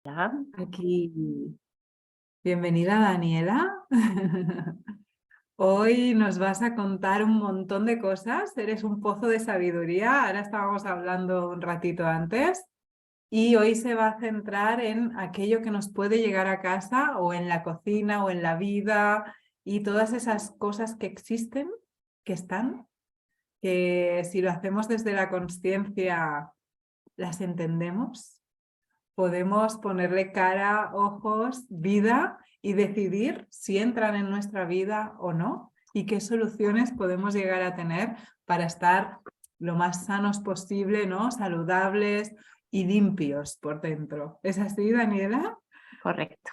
Hola. Aquí, bienvenida Daniela. Hoy nos vas a contar un montón de cosas. Eres un pozo de sabiduría. Ahora estábamos hablando un ratito antes y hoy se va a centrar en aquello que nos puede llegar a casa o en la cocina o en la vida y todas esas cosas que existen, que están, que si lo hacemos desde la consciencia las entendemos. Podemos ponerle cara, ojos, vida y decidir si entran en nuestra vida o no y qué soluciones podemos llegar a tener para estar lo más sanos posible, ¿no? Saludables y limpios por dentro. ¿Es así, Daniela? Correcto.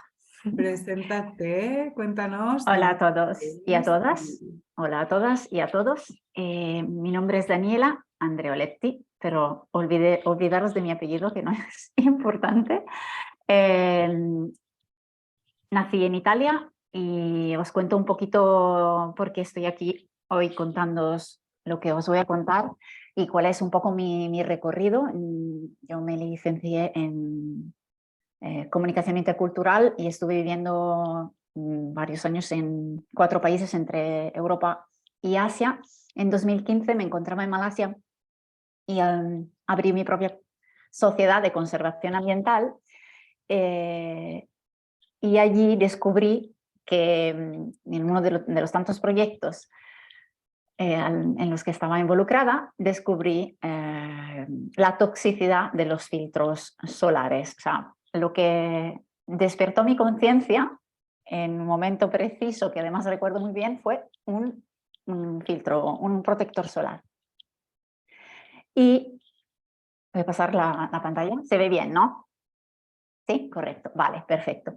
Preséntate, cuéntanos de Hola a dónde todos y a eres todas. Hola a todas y a todos. Mi nombre es Daniela Andreoletti, pero olvidaros de mi apellido, que no es importante. Eh, Nací en Italia y os cuento un poquito por qué estoy aquí hoy contándoos lo que os voy a contar y cuál es un poco mi recorrido. Yo me licencié en comunicación intercultural y estuve viviendo varios años en 4 países entre Europa y Asia. En 2015 me encontraba en Malasia y abrí mi propia sociedad de conservación ambiental, y allí descubrí que en uno de los tantos proyectos en los que estaba involucrada, descubrí la toxicidad de los filtros solares. O sea, lo que despertó mi conciencia en un momento preciso, que además recuerdo muy bien, fue un filtro, un protector solar. Y voy a pasar la pantalla. Se ve bien, ¿no? Sí, correcto. Vale, perfecto.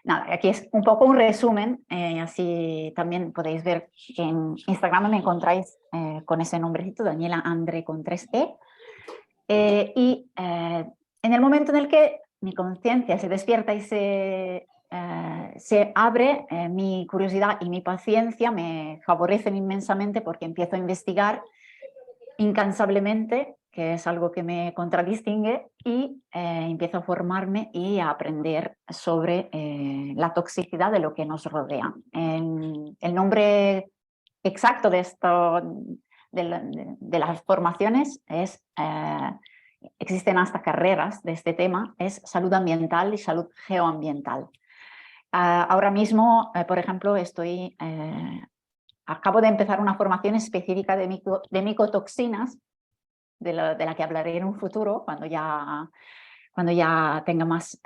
Nada, aquí es un poco un resumen, así también podéis ver que en Instagram me encontráis con ese nombrecito, Daniela Andre con 3E. En el momento en el que mi conciencia se despierta y se abre, mi curiosidad y mi paciencia me favorecen inmensamente porque empiezo a investigar incansablemente, que es algo que me contradistingue, y empiezo a formarme y a aprender sobre la toxicidad de lo que nos rodea. El nombre exacto de esto, de las formaciones es, existen hasta carreras de este tema, es salud ambiental y salud geoambiental. Ahora mismo, por ejemplo, acabo de empezar una formación específica de micotoxinas, de la que hablaré en un futuro, cuando ya tenga más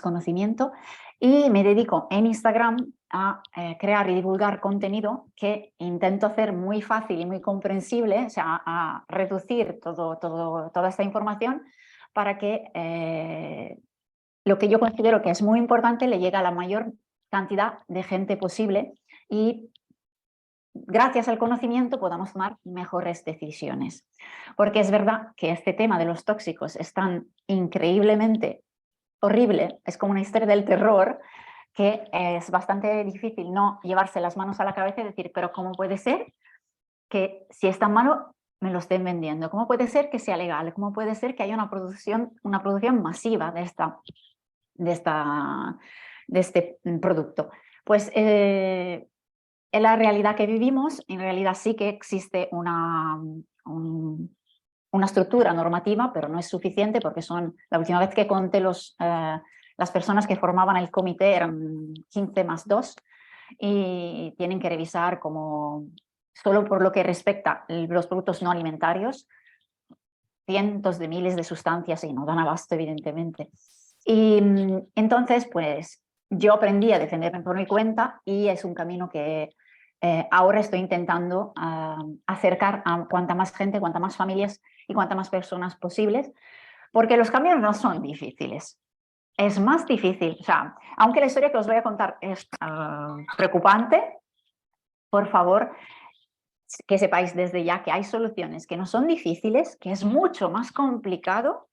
conocimiento, y me dedico en Instagram a crear y divulgar contenido que intento hacer muy fácil y muy comprensible, o sea, a reducir toda esta información para que lo que yo considero que es muy importante le llegue a la mayor cantidad de gente posible y gracias al conocimiento podamos tomar mejores decisiones. Porque es verdad que este tema de los tóxicos es tan increíblemente horrible, es como una historia del terror, que es bastante difícil no llevarse las manos a la cabeza y decir, pero ¿cómo puede ser que si es tan malo me lo estén vendiendo? ¿Cómo puede ser que sea legal? ¿Cómo puede ser que haya una producción masiva de este producto? Pues en la realidad que vivimos, en realidad sí que existe una estructura normativa, pero no es suficiente porque la última vez que conté las personas que formaban el comité eran 15 más 2 y tienen que revisar como, solo por lo que respecta a los productos no alimentarios, cientos de miles de sustancias y no dan abasto, evidentemente. Y entonces, pues yo aprendí a defenderme por mi cuenta y es un camino que ahora estoy intentando acercar a cuanta más gente, cuanta más familias y cuanta más personas posibles, porque los cambios no son difíciles. Es más difícil, o sea, aunque la historia que os voy a contar es preocupante, por favor, que sepáis desde ya que hay soluciones que no son difíciles, que es mucho más complicado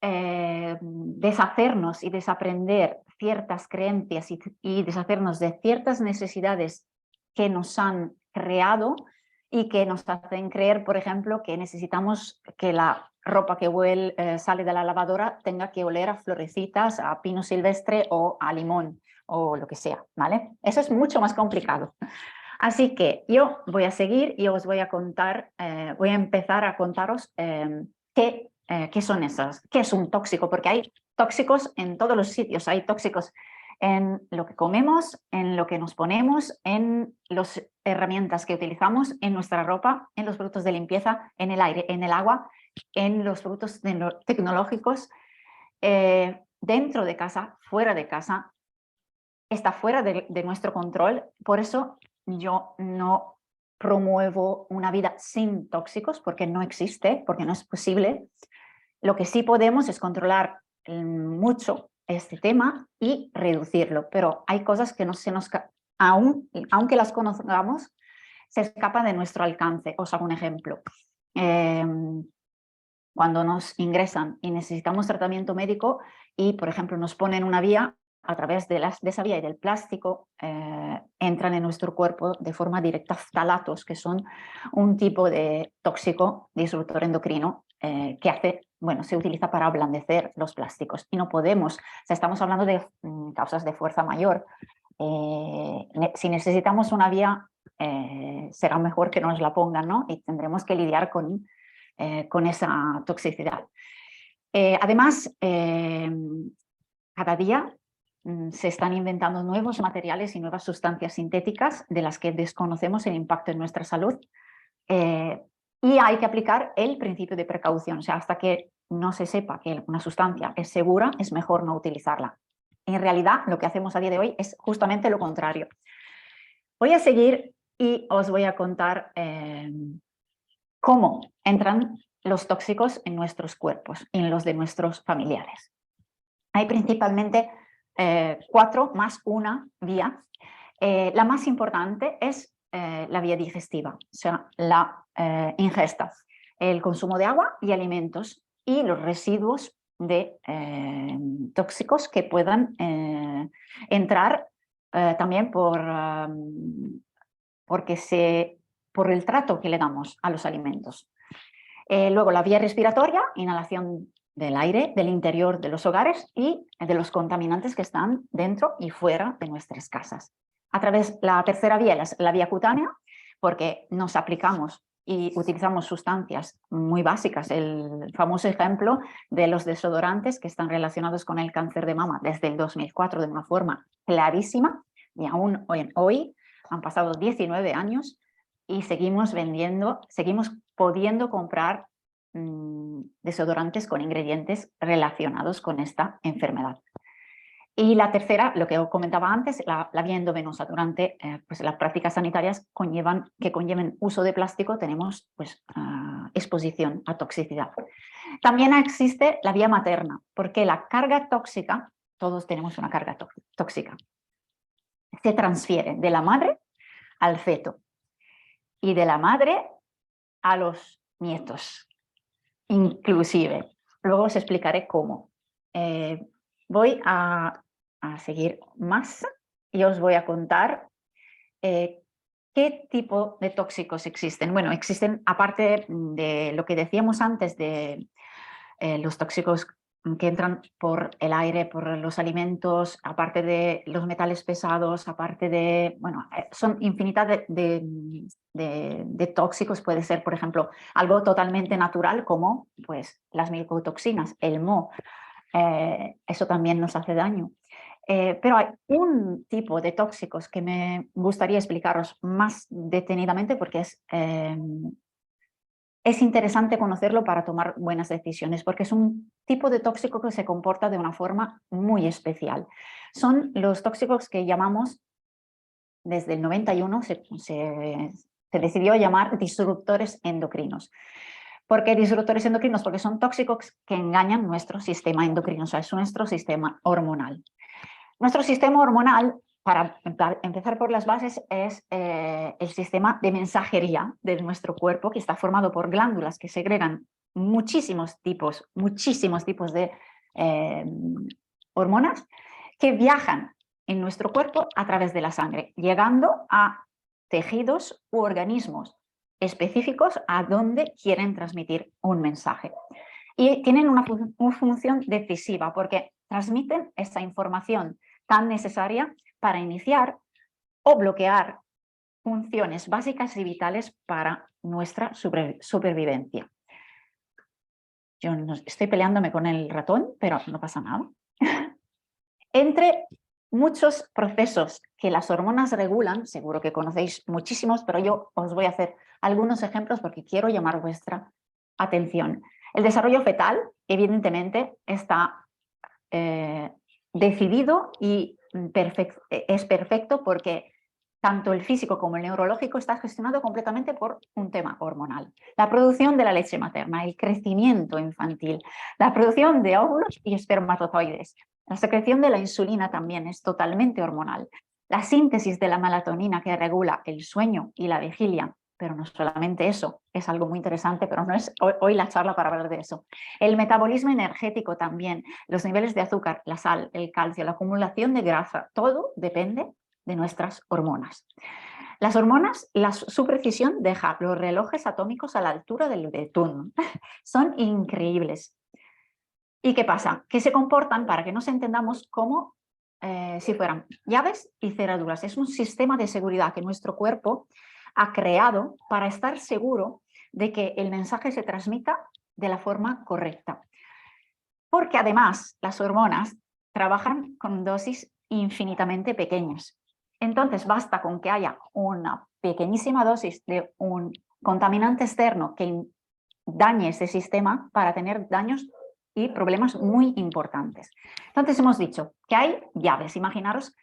deshacernos y desaprender ciertas creencias y deshacernos de ciertas necesidades que nos han creado y que nos hacen creer, por ejemplo, que necesitamos que la ropa que sale de la lavadora tenga que oler a florecitas, a pino silvestre o a limón o lo que sea, ¿vale? Eso es mucho más complicado. Así que yo voy a seguir y os voy a contar, voy a empezar a contaros qué son esas, qué es un tóxico, porque hay tóxicos en todos los sitios, hay tóxicos en lo que comemos, en lo que nos ponemos, en las herramientas que utilizamos, en nuestra ropa, en los productos de limpieza, en el aire, en el agua, en los productos tecnológicos, dentro de casa, fuera de casa, está fuera de nuestro control. Por eso yo no promuevo una vida sin tóxicos, porque no existe, porque no es posible. Lo que sí podemos es controlar mucho este tema y reducirlo, pero hay cosas que no se nos, aunque las conozcamos, se escapan de nuestro alcance. Os hago un ejemplo. Cuando nos ingresan y necesitamos tratamiento médico y, por ejemplo, nos ponen una vía, a través de esa vía y del plástico entran en nuestro cuerpo de forma directa ftalatos, que son un tipo de tóxico disruptor endocrino que se utiliza para ablandecer los plásticos. Y no podemos, o sea, estamos hablando de causas de fuerza mayor. Si necesitamos una vía, será mejor que nos la pongan, ¿no? Y tendremos que lidiar con esa toxicidad. Además, cada día se están inventando nuevos materiales y nuevas sustancias sintéticas de las que desconocemos el impacto en nuestra salud, y hay que aplicar el principio de precaución. O sea, hasta que no se sepa que una sustancia es segura, es mejor no utilizarla. En realidad, lo que hacemos a día de hoy es justamente lo contrario. Voy a seguir y os voy a contar cómo entran los tóxicos en nuestros cuerpos y en los de nuestros familiares. Hay principalmente 4 más una vía. La más importante es la vía digestiva, o sea, la ingesta, el consumo de agua y alimentos y los residuos de tóxicos que puedan entrar también por el trato que le damos a los alimentos. Luego la vía respiratoria, inhalación del aire del interior de los hogares y de los contaminantes que están dentro y fuera de nuestras casas. La tercera vía es la vía cutánea, porque nos aplicamos y utilizamos sustancias muy básicas. El famoso ejemplo de los desodorantes que están relacionados con el cáncer de mama desde el 2004 de una forma clarísima, y aún hoy han pasado 19 años y seguimos pudiendo comprar desodorantes con ingredientes relacionados con esta enfermedad. Y la tercera, lo que os comentaba antes, la vía endovenosa. Durante las prácticas sanitarias que conlleven uso de plástico, tenemos exposición a toxicidad. También existe la vía materna, porque la carga tóxica, todos tenemos una carga tóxica, se transfiere de la madre al feto y de la madre a los nietos, inclusive. Luego os explicaré cómo. Voy a seguir más y os voy a contar qué tipo de tóxicos existen. Bueno, existen, aparte de lo que decíamos antes de los tóxicos que entran por el aire, por los alimentos, aparte de los metales pesados, aparte de, bueno, son infinidad de tóxicos. Puede ser, por ejemplo, algo totalmente natural como pues, las micotoxinas, el moho. Eso también nos hace daño. Pero hay un tipo de tóxicos que me gustaría explicaros más detenidamente porque es interesante conocerlo para tomar buenas decisiones, porque es un tipo de tóxico que se comporta de una forma muy especial. Son los tóxicos que llamamos, desde el 91 se decidió llamar disruptores endocrinos. ¿Por qué disruptores endocrinos? Porque son tóxicos que engañan nuestro sistema endocrino, o sea, es nuestro sistema hormonal. Nuestro sistema hormonal, para empezar por las bases, es el sistema de mensajería de nuestro cuerpo, que está formado por glándulas que segregan muchísimos tipos de hormonas que viajan en nuestro cuerpo a través de la sangre, llegando a tejidos u organismos específicos a donde quieren transmitir un mensaje. Y tienen una función decisiva porque transmiten esa información tan necesaria para iniciar o bloquear funciones básicas y vitales para nuestra supervivencia. Yo no, estoy peleándome con el ratón, pero no pasa nada. Entre muchos procesos que las hormonas regulan, seguro que conocéis muchísimos, pero yo os voy a hacer algunos ejemplos porque quiero llamar vuestra atención. El desarrollo fetal, evidentemente, está decidido y es perfecto porque tanto el físico como el neurológico está gestionado completamente por un tema hormonal. La producción de la leche materna, el crecimiento infantil, la producción de óvulos y espermatozoides. La secreción de la insulina también es totalmente hormonal. La síntesis de la melatonina que regula el sueño y la vigilia, pero no solamente eso, es algo muy interesante, pero no es hoy la charla para hablar de eso. El metabolismo energético también, los niveles de azúcar, la sal, el calcio, la acumulación de grasa, todo depende de nuestras hormonas. Las hormonas, su precisión deja los relojes atómicos a la altura del betún. Son increíbles. ¿Y qué pasa? Que se comportan, para que nos entendamos, como si fueran llaves y cerraduras. Es un sistema de seguridad que nuestro cuerpo ha creado para estar seguro de que el mensaje se transmita de la forma correcta. Porque además las hormonas trabajan con dosis infinitamente pequeñas. Entonces basta con que haya una pequeñísima dosis de un contaminante externo que dañe ese sistema para tener daños y problemas muy importantes. Entonces hemos dicho que hay llaves, imaginaros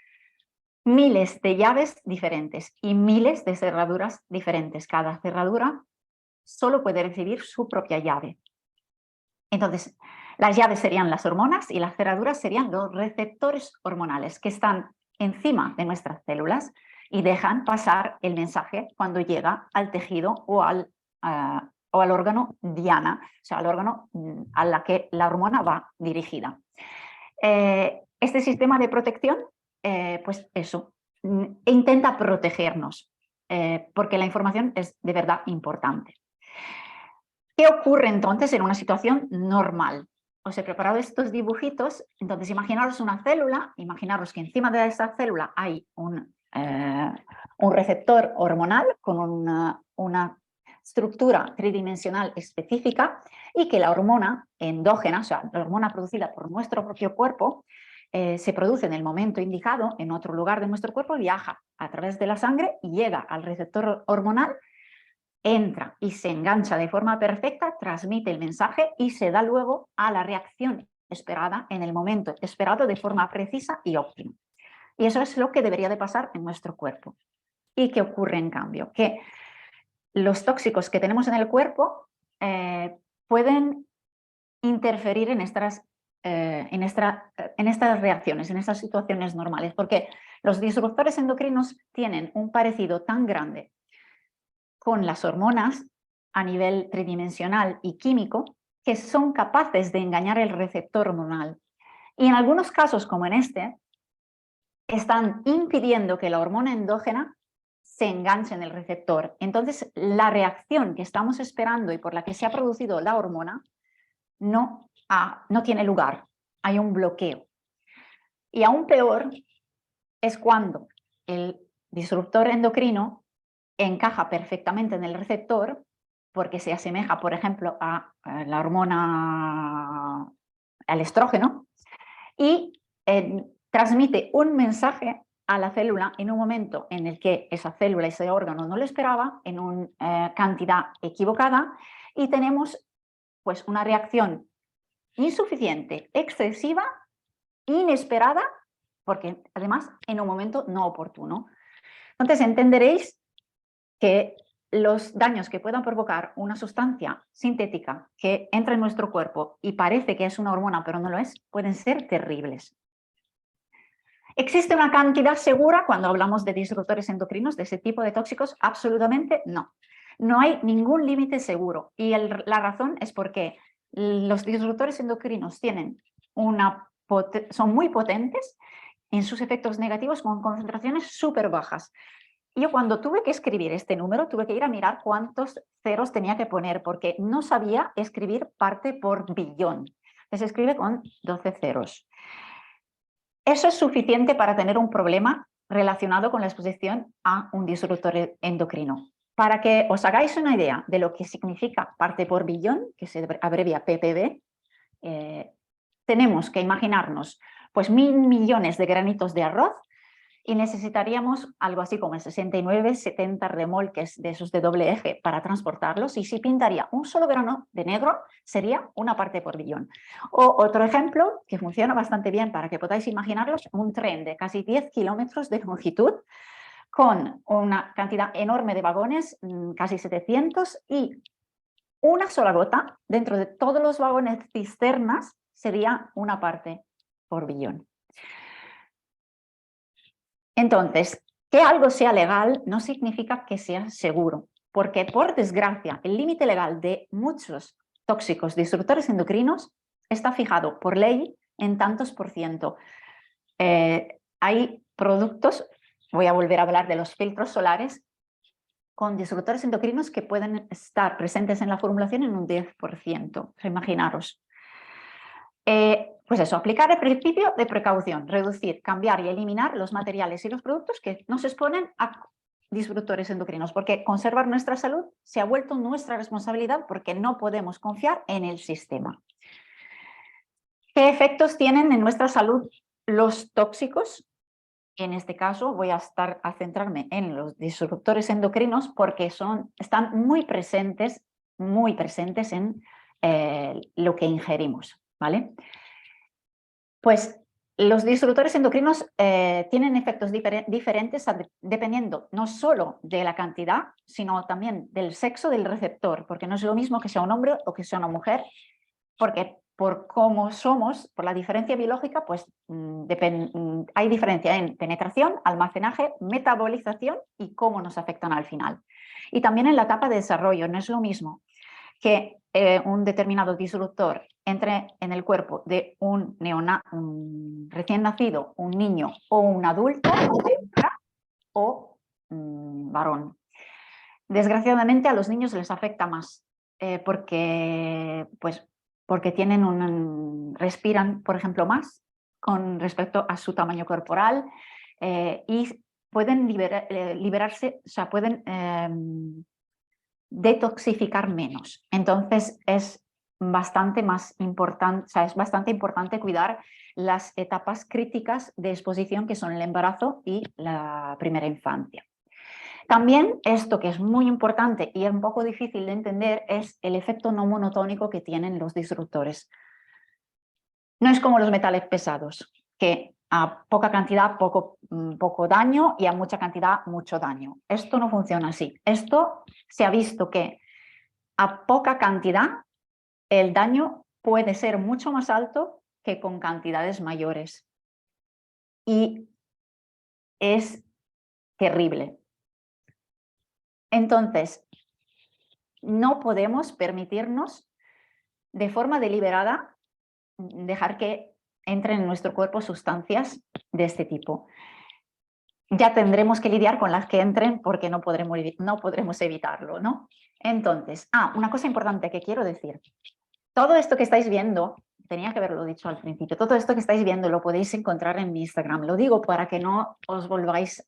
miles de llaves diferentes y miles de cerraduras diferentes. Cada cerradura solo puede recibir su propia llave. Entonces, las llaves serían las hormonas y las cerraduras serían los receptores hormonales que están encima de nuestras células y dejan pasar el mensaje cuando llega al tejido o al órgano diana, o sea, al órgano a la que la hormona va dirigida. Este sistema de protección, pues eso, intenta protegernos, porque la información es de verdad importante. ¿Qué ocurre entonces en una situación normal? Os he preparado estos dibujitos, entonces imaginaros una célula, imaginaros que encima de esta célula hay un receptor hormonal con una estructura tridimensional específica y que la hormona endógena, o sea, la hormona producida por nuestro propio cuerpo, se produce en el momento indicado en otro lugar de nuestro cuerpo, viaja a través de la sangre y llega al receptor hormonal, entra y se engancha de forma perfecta, transmite el mensaje y se da luego a la reacción esperada en el momento esperado de forma precisa y óptima. Y eso es lo que debería de pasar en nuestro cuerpo. ¿Y qué ocurre en cambio? Que los tóxicos que tenemos en el cuerpo pueden interferir en estas reacciones, en estas situaciones normales, porque los disruptores endocrinos tienen un parecido tan grande con las hormonas a nivel tridimensional y químico que son capaces de engañar el receptor hormonal. Y en algunos casos, como en este, están impidiendo que la hormona endógena se enganche en el receptor. Entonces, la reacción que estamos esperando y por la que se ha producido la hormona no tiene lugar. Hay un bloqueo. Y aún peor es cuando el disruptor endocrino encaja perfectamente en el receptor porque se asemeja, por ejemplo, a la hormona, al estrógeno, y transmite un mensaje a la célula en un momento en el que esa célula, ese órgano no lo esperaba, en una cantidad equivocada, y tenemos pues una reacción insuficiente, excesiva, inesperada, porque además en un momento no oportuno. Entonces entenderéis que los daños que puedan provocar una sustancia sintética que entra en nuestro cuerpo y parece que es una hormona pero no lo es, pueden ser terribles. ¿Existe una cantidad segura cuando hablamos de disruptores endocrinos, de ese tipo de tóxicos? Absolutamente no. No hay ningún límite seguro y la razón es porque los disruptores endocrinos son muy potentes en sus efectos negativos con concentraciones súper bajas. Y yo cuando tuve que escribir este número, tuve que ir a mirar cuántos ceros tenía que poner, porque no sabía escribir parte por billón. Se escribe con 12 ceros. Eso es suficiente para tener un problema relacionado con la exposición a un disruptor endocrino. Para que os hagáis una idea de lo que significa parte por billón, que se abrevia ppb, tenemos que imaginarnos pues 1000 millones de granitos de arroz y necesitaríamos algo así como 69, 70 remolques de esos de doble eje para transportarlos, y si pintaría un solo grano de negro sería una parte por billón. O otro ejemplo que funciona bastante bien para que podáis imaginarlos, un tren de casi 10 kilómetros de longitud con una cantidad enorme de vagones, casi 700, y una sola gota dentro de todos los vagones cisternas sería una parte por billón. Entonces, que algo sea legal no significa que sea seguro, porque por desgracia el límite legal de muchos tóxicos disruptores endocrinos está fijado por ley en tantos por ciento. Hay productos, voy a volver a hablar de los filtros solares, con disruptores endocrinos que pueden estar presentes en la formulación en un 10%, imaginaros. Pues eso, aplicar el principio de precaución, reducir, cambiar y eliminar los materiales y los productos que nos exponen a disruptores endocrinos, porque conservar nuestra salud se ha vuelto nuestra responsabilidad porque no podemos confiar en el sistema. ¿Qué efectos tienen en nuestra salud los tóxicos? En este caso voy a centrarme en los disruptores endocrinos porque están muy presentes en lo que ingerimos, ¿vale? Pues los disruptores endocrinos tienen efectos diferentes dependiendo no solo de la cantidad, sino también del sexo del receptor, porque no es lo mismo que sea un hombre o que sea una mujer, porque por cómo somos, por la diferencia biológica, pues hay diferencia en penetración, almacenaje, metabolización y cómo nos afectan al final. Y también en la etapa de desarrollo, no es lo mismo que un determinado disruptor entre en el cuerpo de un recién nacido, un niño o un adulto, o varón. Desgraciadamente a los niños les afecta más porque respiran, por ejemplo, más con respecto a su tamaño corporal y pueden liberarse, o sea, pueden detoxificar menos. Entonces es bastante más importante, o sea, es bastante importante cuidar las etapas críticas de exposición que son el embarazo y la primera infancia. También esto que es muy importante y es un poco difícil de entender es el efecto no monotónico que tienen los disruptores. No es como los metales pesados, que a poca cantidad poco daño y a mucha cantidad mucho daño. Esto no funciona así. Esto se ha visto que a poca cantidad el daño puede ser mucho más alto que con cantidades mayores. Y es terrible. Entonces, no podemos permitirnos de forma deliberada dejar que entren en nuestro cuerpo sustancias de este tipo. Ya tendremos que lidiar con las que entren porque no podremos evitarlo, ¿no? Entonces, una cosa importante que quiero decir. Todo esto que estáis viendo, tenía que haberlo dicho al principio, todo esto que estáis viendo lo podéis encontrar en mi Instagram. Lo digo para que no os volváis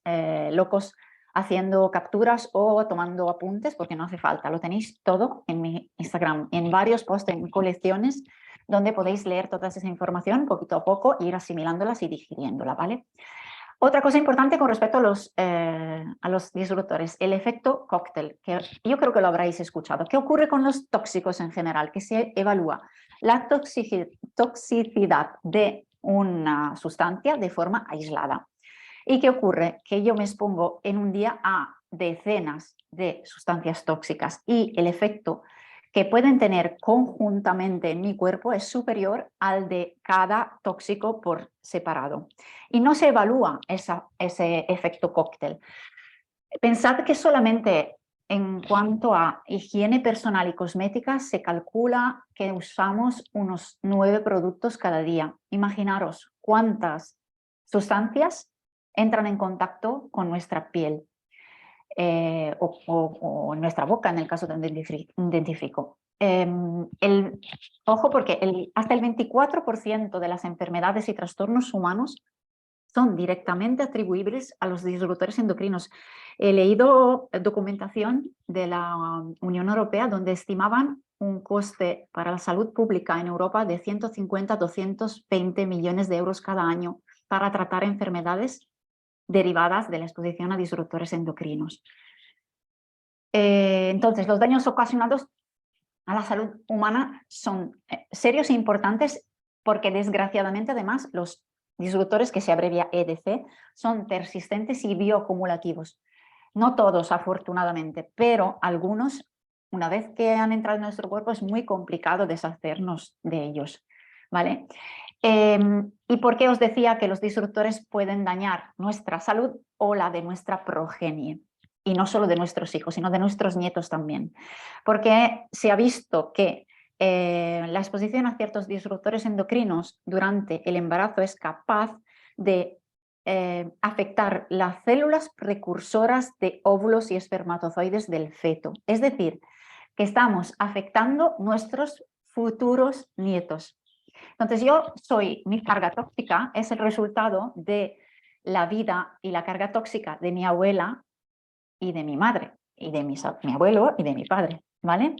locos haciendo capturas o tomando apuntes, porque no hace falta. Lo tenéis todo en mi Instagram, en varios posts, en colecciones, donde podéis leer toda esa información poquito a poco, ir asimilándolas y digiriéndola, ¿vale? Otra cosa importante con respecto a los disruptores, el efecto cóctel, que yo creo que lo habréis escuchado. ¿Qué ocurre con los tóxicos en general? Que se evalúa la toxicidad de una sustancia de forma aislada. ¿Y qué ocurre? Que yo me expongo en un día a decenas de sustancias tóxicas y el efecto que pueden tener conjuntamente en mi cuerpo es superior al de cada tóxico por separado. Y no se evalúa ese efecto cóctel. Pensad que solamente en cuanto a higiene personal y cosmética se calcula que usamos unos 9 productos cada día. Imaginaros cuántas sustancias entran en contacto con nuestra piel. o en nuestra boca, en el caso de un dentífrico. Ojo, porque hasta el 24% de las enfermedades y trastornos humanos son directamente atribuibles a los disruptores endocrinos. He leído documentación de la Unión Europea donde estimaban un coste para la salud pública en Europa de 150 a 220 millones de euros cada año para tratar enfermedades derivadas de la exposición a disruptores endocrinos. Entonces, los daños ocasionados a la salud humana son serios e importantes porque desgraciadamente además los disruptores, que se abrevia EDC, son persistentes y bioacumulativos. No todos, afortunadamente, pero algunos, una vez que han entrado en nuestro cuerpo, es muy complicado deshacernos de ellos, ¿vale? ¿Y por qué os decía que los disruptores pueden dañar nuestra salud o la de nuestra progenie? Y no solo de nuestros hijos, sino de nuestros nietos también. Porque se ha visto que la exposición a ciertos disruptores endocrinos durante el embarazo es capaz de afectar las células precursoras de óvulos y espermatozoides del feto. Es decir, que estamos afectando nuestros futuros nietos. Entonces mi carga tóxica es el resultado de la vida y la carga tóxica de mi abuela y de mi madre, y de mi abuelo y de mi padre, ¿vale?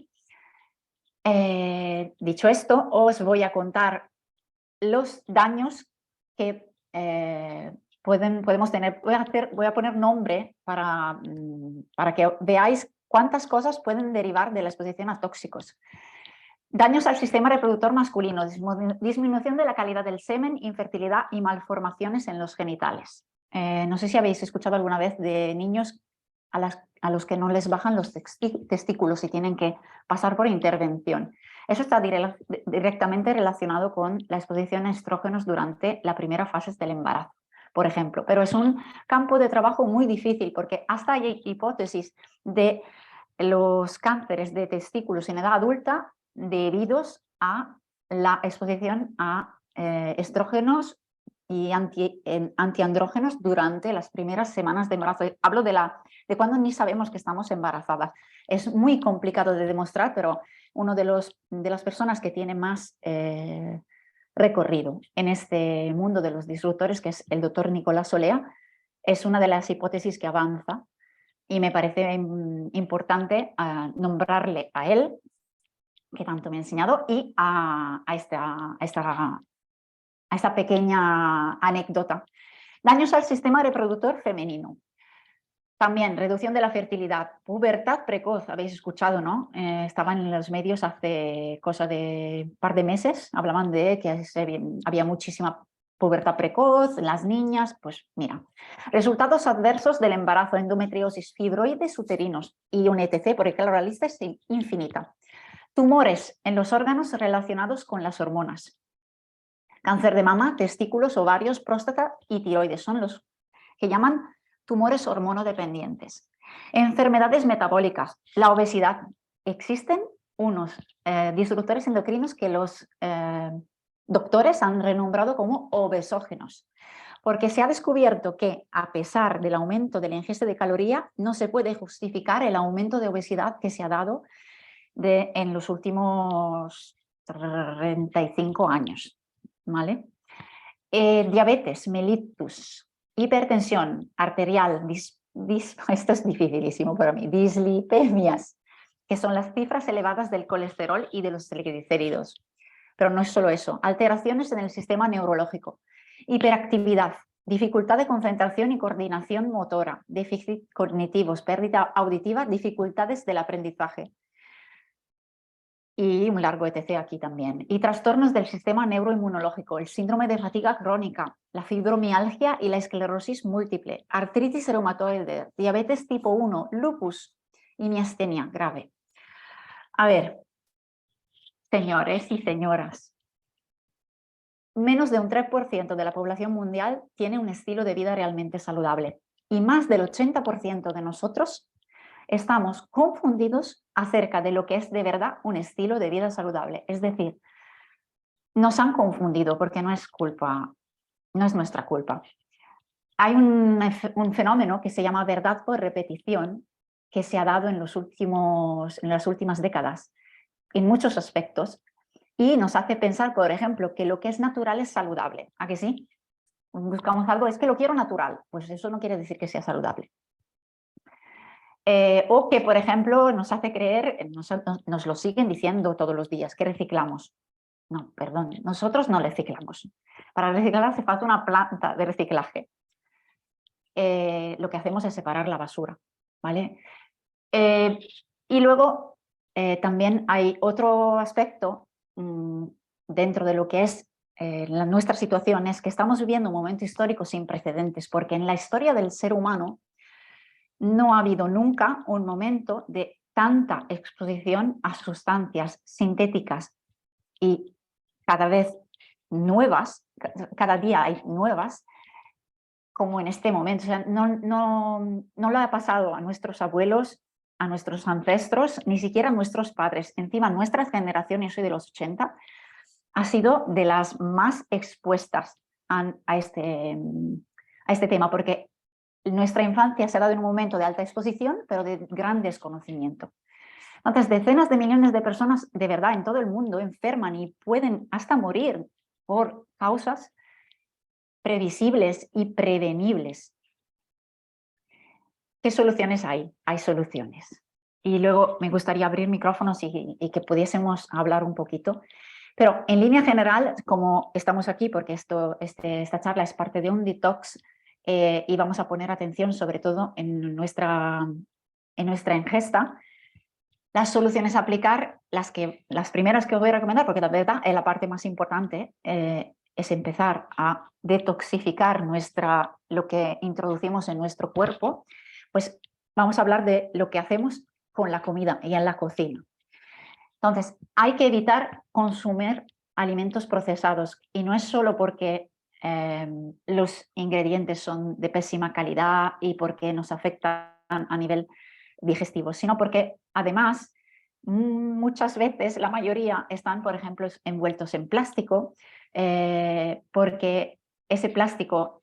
Dicho esto, os voy a contar los daños que podemos tener. Voy a poner nombre para que veáis cuántas cosas pueden derivar de la exposición a tóxicos. Daños al sistema reproductor masculino, disminución de la calidad del semen, infertilidad y malformaciones en los genitales. No sé si habéis escuchado alguna vez de niños a los que no les bajan los testículos y tienen que pasar por intervención. Eso está directamente relacionado con la exposición a estrógenos durante la primera fase del embarazo, por ejemplo. Pero es un campo de trabajo muy difícil porque hasta hay hipótesis de los cánceres de testículos en edad adulta debidos a la exposición a estrógenos y antiandrógenos durante las primeras semanas de embarazo. Hablo de cuando ni sabemos que estamos embarazadas. Es muy complicado de demostrar, pero uno de las personas que tiene más recorrido en este mundo de los disruptores, que es el doctor Nicolás Olea, es una de las hipótesis que avanza y me parece importante nombrarle a él, que tanto me ha enseñado, y a esta pequeña anécdota. Daños al sistema reproductor femenino. También reducción de la fertilidad, pubertad precoz, habéis escuchado, ¿no? Estaban en los medios hace cosa de un par de meses, hablaban de que había muchísima pubertad precoz en las niñas. Pues mira, resultados adversos del embarazo, endometriosis, fibroides uterinos y un etc, porque claro, la lista es infinita. Tumores en los órganos relacionados con las hormonas. Cáncer de mama, testículos, ovarios, próstata y tiroides son los que llaman tumores hormonodependientes. Enfermedades metabólicas, la obesidad. Existen unos disruptores endocrinos que los doctores han renombrado como obesógenos, porque se ha descubierto que a pesar del aumento de la ingesta de caloría, no se puede justificar el aumento de obesidad que se ha dado en los últimos 35 años. ¿Vale? Diabetes mellitus, hipertensión arterial, esto es dificilísimo para mí, dislipemias, que son las cifras elevadas del colesterol y de los triglicéridos. Pero no es solo eso, alteraciones en el sistema neurológico, hiperactividad, dificultad de concentración y coordinación motora, déficit cognitivos, pérdida auditiva, dificultades del aprendizaje. Y un largo etc. aquí también. Y trastornos del sistema neuroinmunológico, el síndrome de fatiga crónica, la fibromialgia y la esclerosis múltiple, artritis reumatoide, diabetes tipo 1, lupus y miastenia grave. A ver, señores y señoras, menos de un 3% de la población mundial tiene un estilo de vida realmente saludable y más del 80% de nosotros estamos confundidos acerca de lo que es de verdad un estilo de vida saludable. Es decir, nos han confundido porque no es nuestra culpa. hay un fenómeno que se llama verdad por repetición, que se ha dado en las últimas décadas, en muchos aspectos, y nos hace pensar, por ejemplo, que lo que es natural es saludable. ¿A que sí? Buscamos algo, es que lo quiero natural, pues eso no quiere decir que sea saludable. O que, por ejemplo, nos hace creer, nos lo siguen diciendo todos los días, que reciclamos. No, perdón, nosotros no reciclamos. Para reciclar hace falta una planta de reciclaje. Lo que hacemos es separar la basura, ¿vale? Y luego también hay otro aspecto dentro de lo que es nuestra situación, es que estamos viviendo un momento histórico sin precedentes, porque en la historia del ser humano no ha habido nunca un momento de tanta exposición a sustancias sintéticas y cada vez nuevas, cada día hay nuevas, como en este momento. O sea, no lo ha pasado a nuestros abuelos, a nuestros ancestros, ni siquiera a nuestros padres. Encima, nuestra generación, yo soy de los 80, ha sido de las más expuestas a este tema, porque nuestra infancia se ha dado en un momento de alta exposición, pero de gran desconocimiento. Entonces, decenas de millones de personas de verdad en todo el mundo enferman y pueden hasta morir por causas previsibles y prevenibles. ¿Qué soluciones hay? Hay soluciones. Y luego me gustaría abrir micrófonos y que pudiésemos hablar un poquito. Pero en línea general, como estamos aquí, porque esta charla es parte de un detox, y vamos a poner atención sobre todo en nuestra ingesta, las soluciones a aplicar, las primeras que os voy a recomendar, porque la verdad es la parte más importante, es empezar a detoxificar lo que introducimos en nuestro cuerpo, pues vamos a hablar de lo que hacemos con la comida y en la cocina. Entonces, hay que evitar consumir alimentos procesados, y no es solo porque los ingredientes son de pésima calidad y porque nos afectan a nivel digestivo, sino porque además muchas veces, la mayoría, están, por ejemplo, envueltos en plástico, porque ese plástico,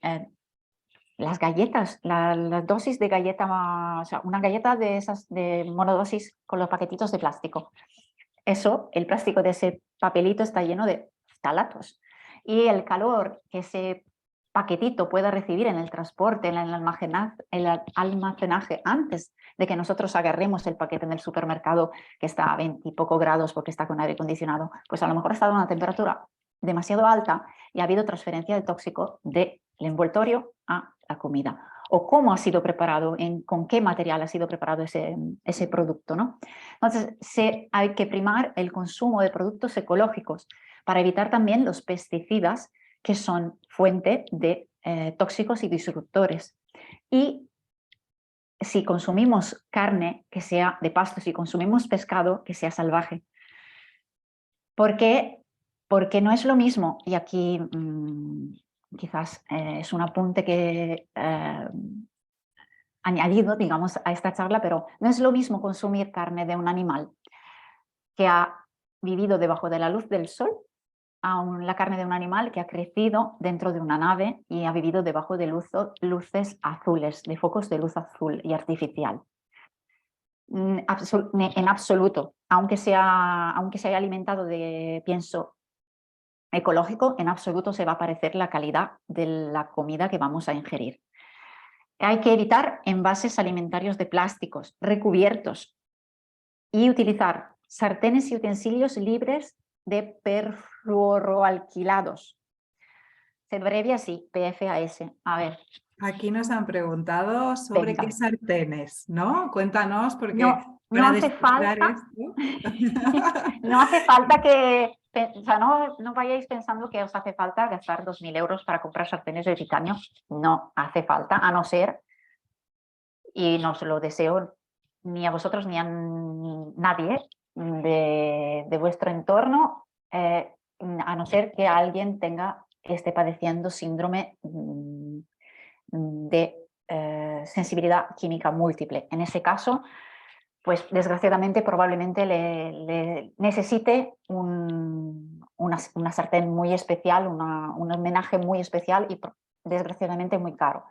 las galletas, la dosis de galleta, o sea, una galleta de esas de monodosis con los paquetitos de plástico. Eso, el plástico de ese papelito está lleno de ftalatos, y el calor que ese paquetito pueda recibir en el transporte, en el almacenaje, antes de que nosotros agarremos el paquete en el supermercado, que está a 20 y poco grados porque está con aire acondicionado, pues a lo mejor ha estado a una temperatura demasiado alta y ha habido transferencia de tóxico del envoltorio a la comida. O cómo ha sido preparado, con qué material ha sido preparado ese producto, ¿no? Entonces, hay que primar el consumo de productos ecológicos para evitar también los pesticidas, que son fuente de tóxicos y disruptores. Y si consumimos carne, que sea de pasto, si consumimos pescado, que sea salvaje. Porque no es lo mismo, y aquí quizás es un apunte que añadido, digamos, a esta charla, pero no es lo mismo consumir carne de un animal que ha vivido debajo de la luz del sol a la carne de un animal que ha crecido dentro de una nave y ha vivido debajo de luces azules, de focos de luz azul y artificial. En absoluto, aunque se haya alimentado de pienso ecológico, en absoluto se va a parecer la calidad de la comida que vamos a ingerir. Hay que evitar envases alimentarios de plásticos recubiertos y utilizar sartenes y utensilios libres de perfluoroalquilados. Se abrevia así, PFAS. A ver. Aquí nos han preguntado sobre Venga. qué sartenes, ¿no? Cuéntanos, porque no hace falta, esto... no hace falta que, o sea, no vayáis pensando que os hace falta gastar 2.000 euros para comprar sartenes de titanio. No hace falta, a no ser, y no os lo deseo ni a vosotros ni a nadie de vuestro entorno, a no ser que alguien esté padeciendo síndrome de sensibilidad química múltiple. En ese caso, pues desgraciadamente probablemente le necesite una sartén muy especial, un homenaje muy especial, y desgraciadamente muy caro.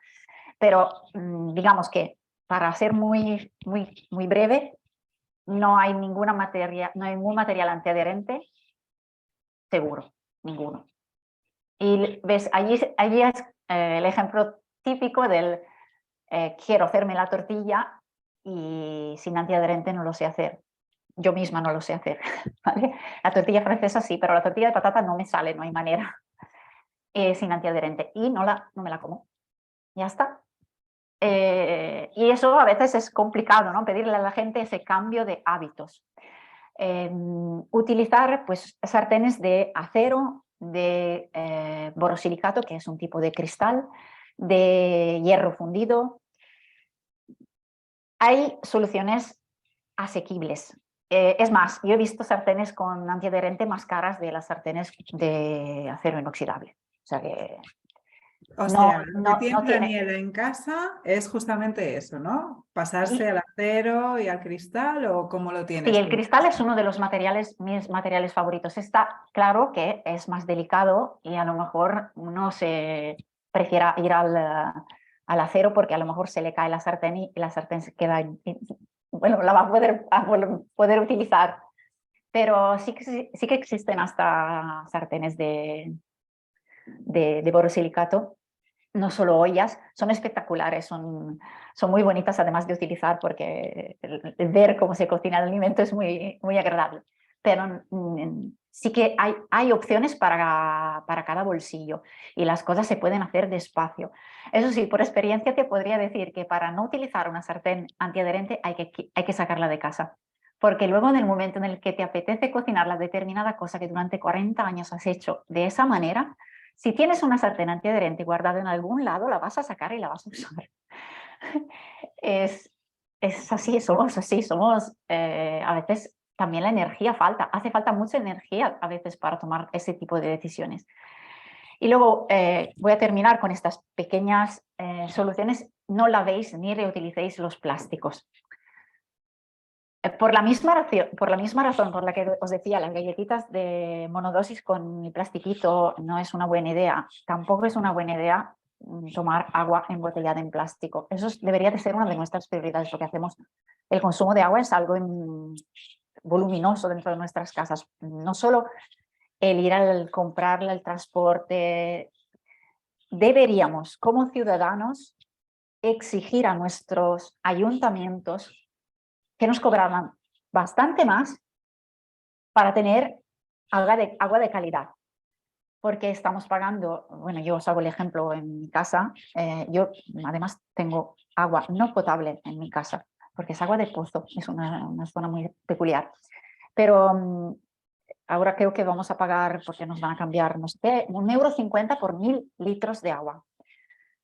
Pero digamos que para ser muy breve, no hay ningún material antiadherente seguro, ninguno. Y ves, allí es el ejemplo típico del quiero hacerme la tortilla y sin antiadherente no lo sé hacer. Yo misma no lo sé hacer. ¿Vale? La tortilla francesa sí, pero la tortilla de patata no me sale, no hay manera. Sin antiadherente. Y no me la como. Ya está. Y eso a veces es complicado, ¿no? Pedirle a la gente ese cambio de hábitos. Utilizar pues, sartenes de acero, de borosilicato, que es un tipo de cristal, de hierro fundido. Hay soluciones asequibles. Es más, yo he visto sartenes con antiadherente más caras de las sartenes de acero inoxidable. O sea que O no, sea, lo que tiene no tiene... Daniela en casa es justamente eso, ¿no? Pasarse Y, al acero y al cristal, ¿o cómo lo sí, tienes el tú? cristal es uno de los mis materiales favoritos. Está claro que es más delicado y a lo mejor uno se prefiera ir al acero porque a lo mejor se le cae la sartén y la sartén se queda... Bueno, la va a poder utilizar. Pero sí que existen hasta sartenes de borosilicato, no solo ollas, son espectaculares, son muy bonitas además de utilizar porque el ver cómo se cocina el alimento es muy agradable. Pero sí que hay opciones para cada bolsillo y las cosas se pueden hacer despacio. Eso sí, por experiencia te podría decir que para no utilizar una sartén antiadherente hay que sacarla de casa. Porque luego en el momento en el que te apetece cocinar la determinada cosa que durante 40 años has hecho de esa manera, si tienes una sartén antiadherente guardada en algún lado, la vas a sacar y la vas a usar. Es así, somos así, a veces también la energía falta, hace falta mucha energía a veces para tomar ese tipo de decisiones. Y luego voy a terminar con estas pequeñas soluciones. No lavéis ni reutilicéis los plásticos. Por la misma razón por la que os decía, las galletitas de monodosis con el plastiquito no es una buena idea. Tampoco es una buena idea tomar agua embotellada en plástico. Eso debería de ser una de nuestras prioridades, lo que hacemos. El consumo de agua es algo voluminoso dentro de nuestras casas. No solo el ir al comprarla, el transporte. Deberíamos, como ciudadanos, exigir a nuestros ayuntamientos que nos cobraran bastante más para tener agua de calidad. Porque estamos pagando, bueno, yo os hago el ejemplo en mi casa, yo además tengo agua no potable en mi casa, porque es agua de pozo, es una zona muy peculiar. Pero ahora creo que vamos a pagar, porque nos van a cambiar, no sé, 1,50 € por 1000 litros de agua,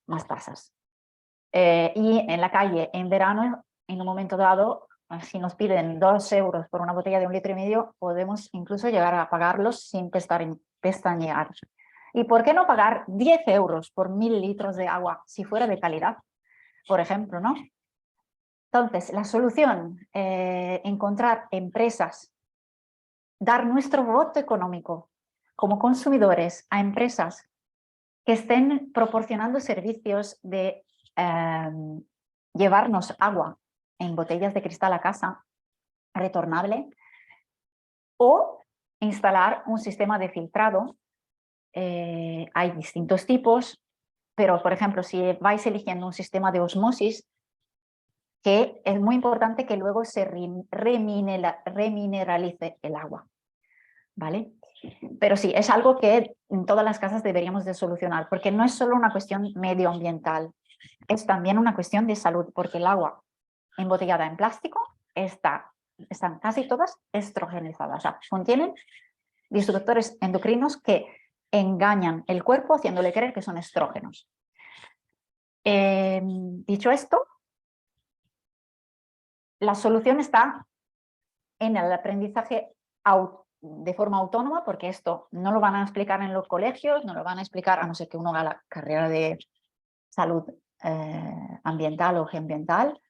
más tasas. Y en la calle, en verano, en un momento dado, si nos piden 2 € por una botella de 1,5 litros, podemos incluso llegar a pagarlos sin pestañear. ¿Y por qué no pagar 10 € por 1000 litros de agua si fuera de calidad? Por ejemplo, ¿no? Entonces, la solución, encontrar empresas, dar nuestro voto económico como consumidores a empresas que estén proporcionando servicios de llevarnos agua en botellas de cristal a casa, retornable, o instalar un sistema de filtrado. Hay distintos tipos, pero por ejemplo, si vais eligiendo un sistema de osmosis, que es muy importante que luego se remineralice el agua, ¿vale? Pero sí, es algo que en todas las casas deberíamos de solucionar, porque no es solo una cuestión medioambiental, es también una cuestión de salud, porque el agua embotellada en plástico están casi todas estrogenizadas, o sea, contienen disruptores endocrinos que engañan el cuerpo haciéndole creer que son estrógenos. Dicho esto, la solución está en el aprendizaje de forma autónoma, porque esto no lo van a explicar en los colegios, no lo van a explicar a no ser que uno haga la carrera de salud ambiental o geoambiental.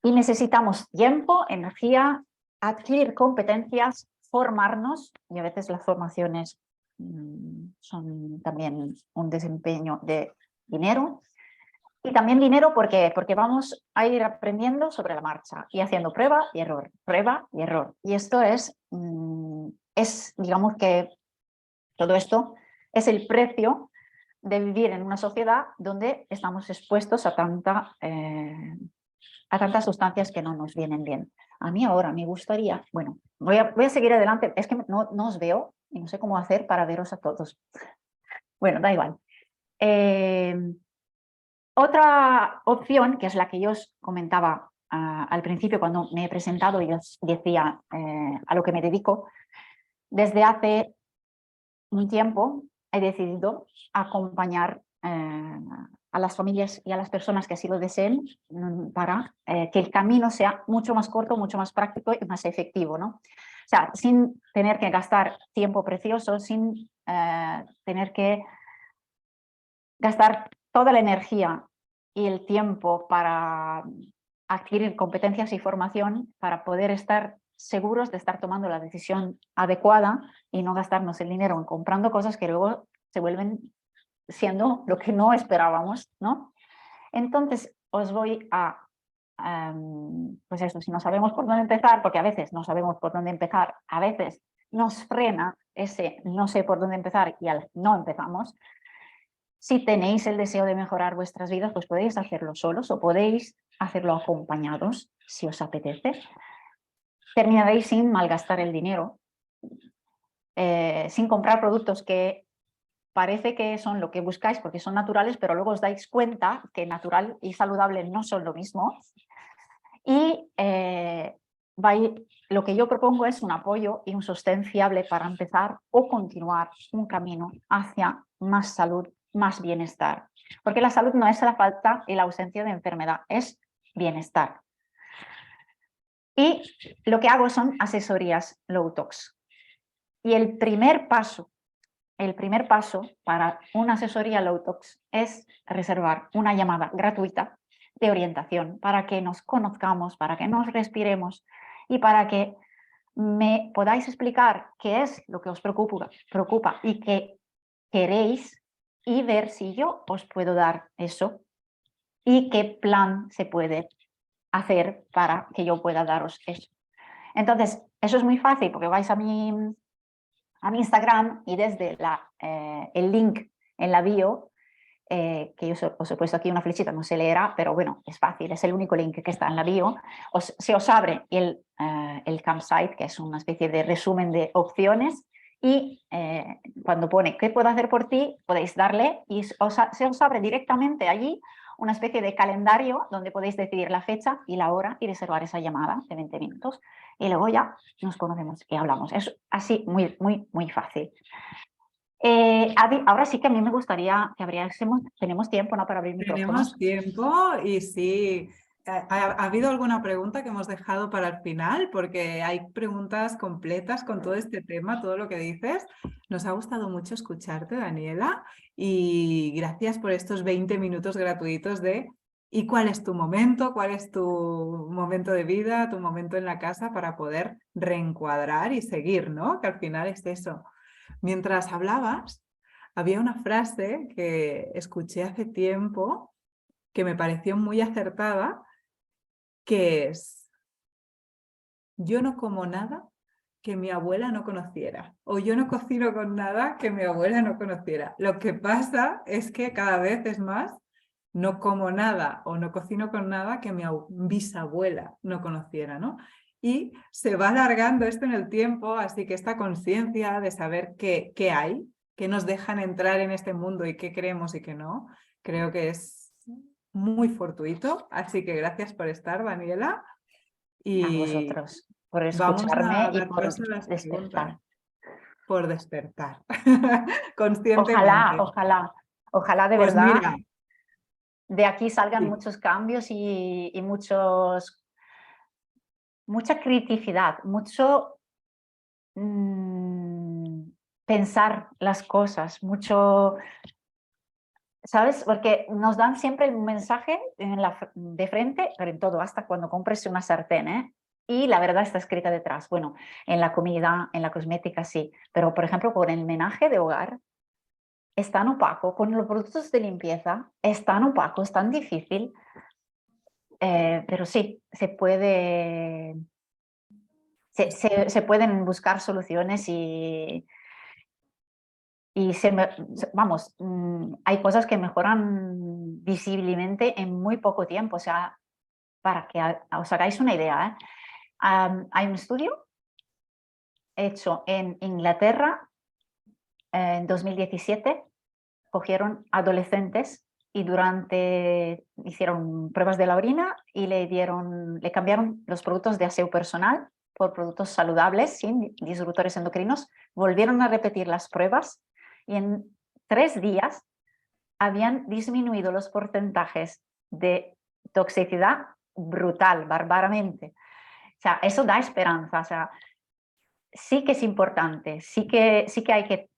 Y necesitamos tiempo, energía, adquirir competencias, formarnos, y a veces las formaciones son también un desempeño de dinero. Y también dinero porque vamos a ir aprendiendo sobre la marcha y haciendo prueba y error, prueba y error. Y esto es digamos que todo esto es el precio de vivir en una sociedad donde estamos expuestos a tantas sustancias que no nos vienen bien. A mí ahora me gustaría, bueno, voy a seguir adelante, es que no os veo y no sé cómo hacer para veros a todos. Bueno, da igual. Otra opción, que es la que yo os comentaba al principio cuando me he presentado y os decía a lo que me dedico, desde hace un tiempo he decidido acompañar a las familias y a las personas que así lo deseen para que el camino sea mucho más corto, mucho más práctico y más efectivo, ¿no? O sea, sin tener que gastar tiempo precioso, sin tener que gastar toda la energía y el tiempo para adquirir competencias y formación para poder estar seguros de estar tomando la decisión adecuada y no gastarnos el dinero en comprando cosas que luego se vuelven siendo lo que no esperábamos, ¿no? Entonces os voy a, pues eso, si no sabemos por dónde empezar, porque a veces no sabemos por dónde empezar, a veces nos frena ese no sé por dónde empezar y no empezamos. Si tenéis el deseo de mejorar vuestras vidas, pues podéis hacerlo solos o podéis hacerlo acompañados, si os apetece. Terminaréis sin malgastar el dinero, sin comprar productos que parece que son lo que buscáis porque son naturales, pero luego os dais cuenta que natural y saludable no son lo mismo. Y lo que yo propongo es un apoyo y un sostén fiable para empezar o continuar un camino hacia más salud, más bienestar. Porque la salud no es la falta y la ausencia de enfermedad, es bienestar. Y lo que hago son asesorías low tox. Y el primer paso para una asesoría low tox es reservar una llamada gratuita de orientación para que nos conozcamos, para que nos respiremos y para que me podáis explicar qué es lo que os preocupa y qué queréis y ver si yo os puedo dar eso y qué plan se puede hacer para que yo pueda daros eso. Entonces, eso es muy fácil porque vais a mi Instagram y desde el link en la bio, que yo os he puesto aquí una flechita, no se leerá, pero bueno, es fácil, es el único link que está en la bio, se os abre el campsite, que es una especie de resumen de opciones, y cuando pone ¿qué puedo hacer por ti? Podéis darle y se os abre directamente allí una especie de calendario donde podéis decidir la fecha y la hora y reservar esa llamada de 20 minutos. Y luego ya nos conocemos y hablamos. Es así muy, muy, muy fácil. Adi, ahora sí que a mí me gustaría que tenemos tiempo, ¿no?, para abrir micrófonos. Tenemos tiempo y sí, ¿ha habido alguna pregunta que hemos dejado para el final? Porque hay preguntas completas con todo este tema, todo lo que dices. Nos ha gustado mucho escucharte, Daniela, y gracias por estos 20 minutos gratuitos ¿y cuál es tu momento? ¿Cuál es tu momento de vida, tu momento en la casa para poder reencuadrar y seguir, ¿no? Que al final es eso. Mientras hablabas, había una frase que escuché hace tiempo que me pareció muy acertada, que es: yo no como nada que mi abuela no conociera, o yo no cocino con nada que mi abuela no conociera. Lo que pasa es que cada vez es más, no como nada o no cocino con nada que mi bisabuela no conociera, ¿no? Y se va alargando esto en el tiempo, así que esta conciencia de saber qué hay, qué nos dejan entrar en este mundo y qué creemos y qué no, creo que es muy fortuito. Así que gracias por estar, Daniela. Y a vosotros por vamos escucharme a y dar por paso a las preguntas. despertar. Por despertar, Ojalá, conscientemente. ojalá de Pues verdad mira, de aquí salgan sí, muchos cambios y mucha criticidad, mucho pensar las cosas, mucho, ¿sabes? Porque nos dan siempre el mensaje de frente, pero en todo, hasta cuando compres una sartén, ¿eh? y la verdad está escrita detrás. Bueno, en la comida, en la cosmética sí, pero por ejemplo con el menaje de hogar es tan opaco, con los productos de limpieza es tan opaco, es tan difícil, pero sí, se pueden buscar soluciones y vamos, hay cosas que mejoran visiblemente en muy poco tiempo. O sea, para que os hagáis una idea, hay un estudio hecho en Inglaterra en 2017, cogieron adolescentes y hicieron pruebas de la orina y le cambiaron los productos de aseo personal por productos saludables sin disruptores endocrinos, volvieron a repetir las pruebas y en 3 días habían disminuido los porcentajes de toxicidad brutal, bárbaramente. O sea, eso da esperanza. O sea, sí que es importante, sí que hay que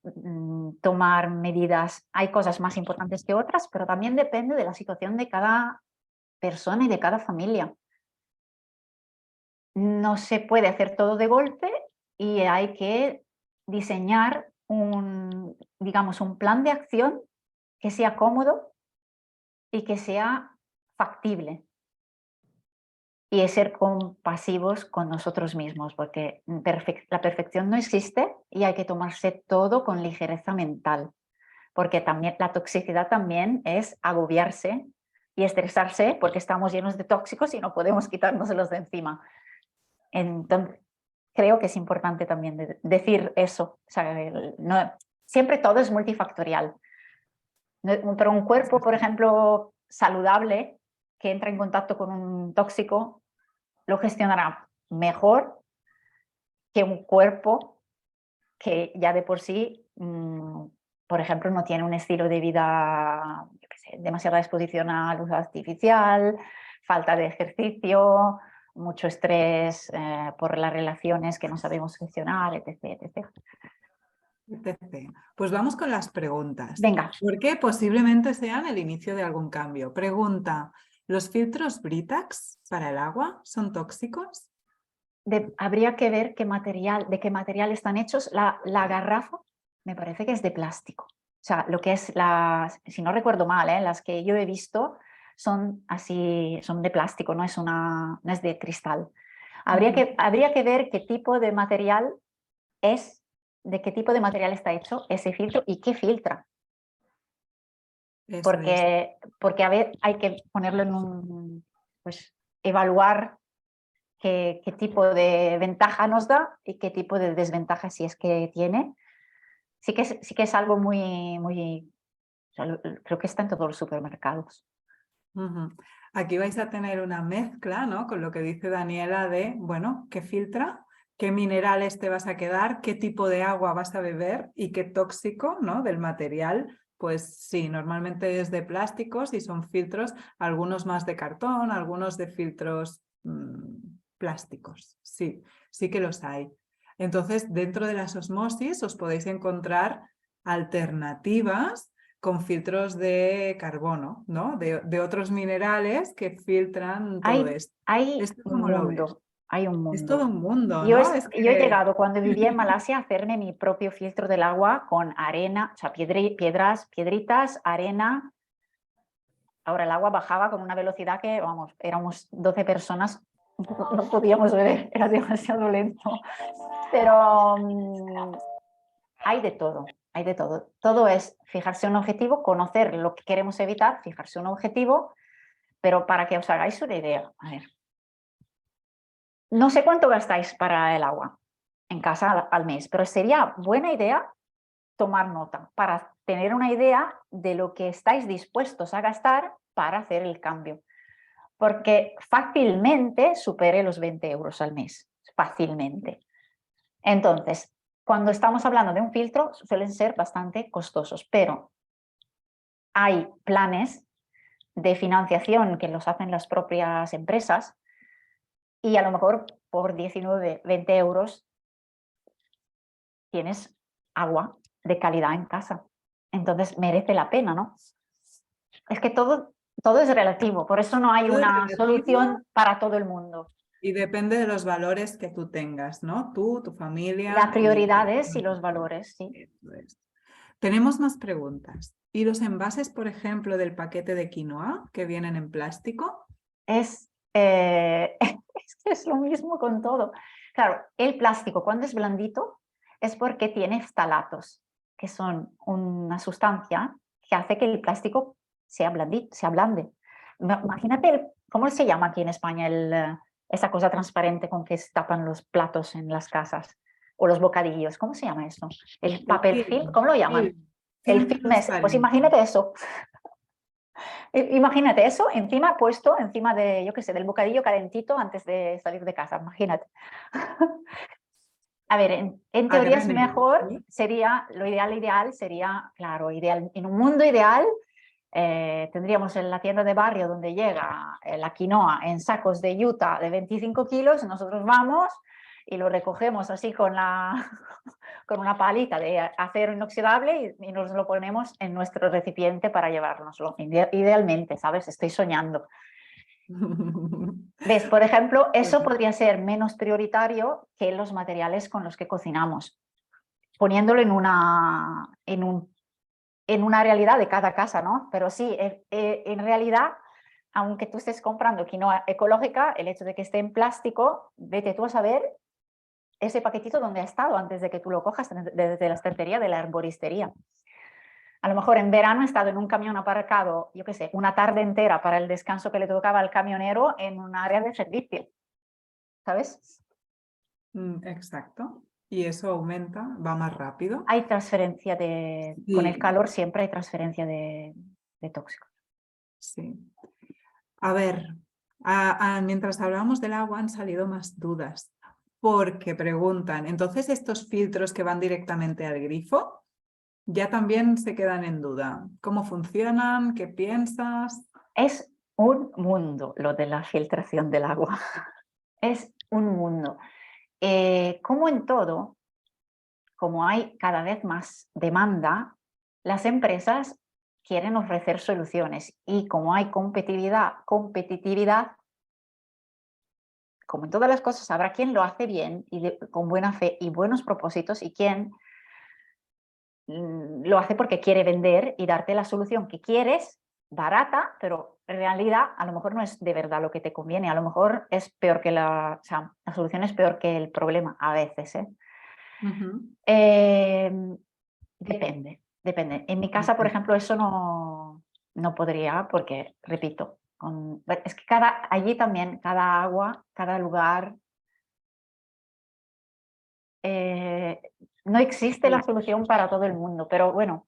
tomar medidas. Hay cosas más importantes que otras, pero también depende de la situación de cada persona y de cada familia. No se puede hacer todo de golpe y hay que diseñar digamos, un plan de acción que sea cómodo y que sea factible. Y es ser compasivos con nosotros mismos, porque la perfección no existe y hay que tomarse todo con ligereza mental, porque también la toxicidad también es agobiarse y estresarse porque estamos llenos de tóxicos y no podemos quitárnoslos de encima. Entonces, creo que es importante también decir eso. O sea, siempre todo es multifactorial. Pero un cuerpo, por ejemplo, saludable, que entra en contacto con un tóxico, lo gestionará mejor que un cuerpo que ya de por sí, por ejemplo, no tiene un estilo de vida, yo qué sé, demasiada exposición a luz artificial, falta de ejercicio, mucho estrés por las relaciones que no sabemos gestionar, etc, etc. Pues vamos con las preguntas. Venga. Porque posiblemente sean el inicio de algún cambio. Pregunta, ¿los filtros Britax para el agua son tóxicos? Habría que ver de qué material están hechos. La garrafa me parece que es de plástico. O sea, lo que es si no recuerdo mal, las que yo he visto son así, son de plástico, no es de cristal. Habría que ver qué tipo de material de qué tipo de material está hecho ese filtro y qué filtra. Porque a ver, hay que ponerlo en pues evaluar qué tipo de ventaja nos da y qué tipo de desventaja, si es que tiene. Sí que es algo muy, creo que está en todos los supermercados. Aquí vais a tener una mezcla, ¿no? Con lo que dice Daniela de, bueno, ¿qué filtra? ¿Qué minerales te vas a quedar? ¿Qué tipo de agua vas a beber? ¿Y qué tóxico, ¿no? Del material. Pues sí, normalmente es de plásticos y son filtros, algunos más de cartón, algunos de filtros plásticos. Sí, sí que los hay. Entonces, dentro de las osmosis os podéis encontrar alternativas con filtros de carbono, ¿no? De otros minerales que filtran todo esto. Hay ¿Esto un cómo lo ves? mundo, hay un Es mundo. todo un mundo, Yo ¿no? he llegado, cuando vivía en Malasia, a hacerme mi propio filtro del agua con arena, o sea, piedritas, arena. Ahora el agua bajaba con una velocidad que, vamos, éramos 12 personas, no podíamos beber, era demasiado lento. Pero hay de todo, hay de todo. Todo es fijarse un objetivo, conocer lo que queremos evitar, fijarse un objetivo, pero para que os hagáis una idea, a ver, no sé cuánto gastáis para el agua en casa al mes, pero sería buena idea tomar nota para tener una idea de lo que estáis dispuestos a gastar para hacer el cambio. Porque fácilmente supere los 20 euros al mes, fácilmente. Entonces, cuando estamos hablando de un filtro, suelen ser bastante costosos, pero hay planes de financiación que los hacen las propias empresas y a lo mejor por 19, 20 euros tienes agua de calidad en casa. Entonces merece la pena, ¿no? Es que todo es relativo, por eso no hay Todo es una relativo. solución para todo el mundo. Y depende de los valores que tú tengas, ¿no? Tú, tu familia. Las prioridades y los valores, sí. Eso es. Tenemos más preguntas. ¿Y los envases, por ejemplo, del paquete de quinoa que vienen en plástico? Es, es que es lo mismo con todo. Claro, el plástico cuando es blandito es porque tiene ftalatos, que son una sustancia que hace que el plástico sea blandito, se ablande. Imagínate, ¿cómo se llama aquí en España esa cosa transparente con que se tapan los platos en las casas? O los bocadillos, ¿cómo se llama eso? El papel film, ¿cómo lo llaman? El Film film ese. Pues transparente. imagínate eso. Imagínate eso encima puesto, encima de, yo qué sé, del bocadillo calentito antes de salir de casa, imagínate. A ver, en A teoría es granel, mejor, ¿sí? sería, lo ideal sería, claro, ideal, en un mundo ideal tendríamos en la tienda de barrio donde llega la quinoa en sacos de yuta de 25 kilos, nosotros vamos y lo recogemos así con, con una palita de acero inoxidable y nos lo ponemos en nuestro recipiente para llevárnoslo. Idealmente, ¿sabes? Estoy soñando. ¿Ves? Por ejemplo, eso podría ser menos prioritario que los materiales con los que cocinamos, poniéndolo en una realidad de cada casa, ¿no? Pero sí, en realidad, aunque tú estés comprando quinoa ecológica, el hecho de que esté en plástico, vete tú a saber ese paquetito donde ha estado antes de que tú lo cojas desde la estantería de la herboristería. A lo mejor en verano he estado en un camión aparcado, yo qué sé, una tarde entera para el descanso que le tocaba al camionero en un área de servicio, ¿sabes? Exacto. Y eso aumenta, va más rápido. Hay transferencia con el Sí, calor siempre hay transferencia de tóxicos. sí. A ver, mientras hablábamos del agua han salido más dudas, porque preguntan, entonces estos filtros que van directamente al grifo ya también se quedan en duda. ¿Cómo funcionan? ¿Qué piensas? Es un mundo lo de la filtración del agua. Es un mundo. Como en todo, como hay cada vez más demanda, las empresas quieren ofrecer soluciones y como hay competitividad, como en todas las cosas, habrá quien lo hace bien y con buena fe y buenos propósitos y quien lo hace porque quiere vender y darte la solución que quieres, barata, pero en realidad a lo mejor no es de verdad lo que te conviene, a lo mejor es peor que la solución es peor que el problema a veces. Depende, depende. En mi casa, por ejemplo, eso no podría porque, repito, es que allí también, cada agua, cada lugar, eh, no existe la Sí, solución para todo el mundo, pero bueno,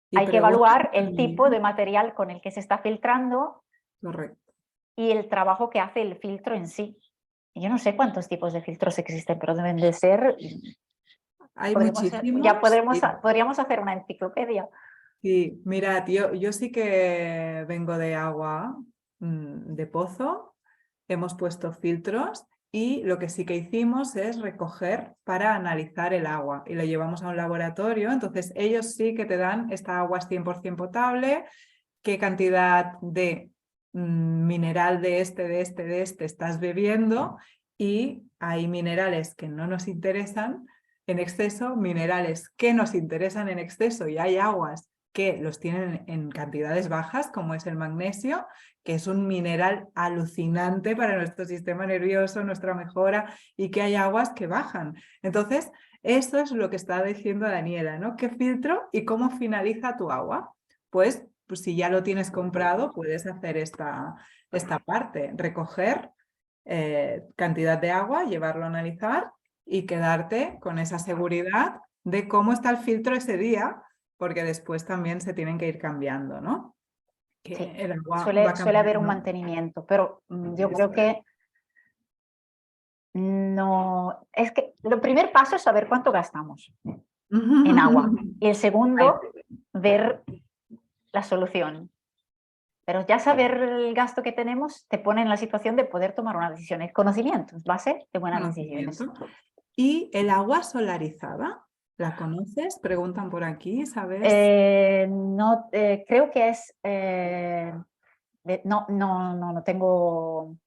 y hay que preguntan evaluar el tipo de también, material con el que se está filtrando correcto. y el trabajo que hace el filtro en sí. Yo no sé cuántos tipos de filtros existen, pero deben de ser, Hay muchísimos. podríamos hacer una enciclopedia. Sí, mirad, yo sí que vengo de agua de pozo, hemos puesto filtros y lo que sí que hicimos es recoger para analizar el agua y lo llevamos a un laboratorio, entonces ellos sí que te dan esta agua es 100% potable, qué cantidad de mineral de este estás bebiendo y hay minerales que no nos interesan en exceso, minerales que nos interesan en exceso y hay aguas que los tienen en cantidades bajas, como es el magnesio, que es un mineral alucinante para nuestro sistema nervioso, nuestra mejora, y que hay aguas que bajan. Entonces, eso es lo que está diciendo Daniela, ¿no? ¿Qué filtro y cómo finaliza tu agua? Pues si ya lo tienes comprado, puedes hacer esta parte, recoger cantidad de agua, llevarlo a analizar y quedarte con esa seguridad de cómo está el filtro ese día, porque después también se tienen que ir cambiando, ¿no? Que Sí, el agua va suele haber un cambiando. mantenimiento, pero yo creo que no. Es que el primer paso es saber cuánto gastamos en agua y el Ahí. segundo, ver la solución. Pero ya saber el gasto que tenemos te pone en la situación de poder tomar unas decisiones. Conocimientos, base de buenas decisiones. Conocimiento. ¿Y el agua solarizada? ¿La conoces? Preguntan por aquí, ¿sabes? No, creo que es. No tengo.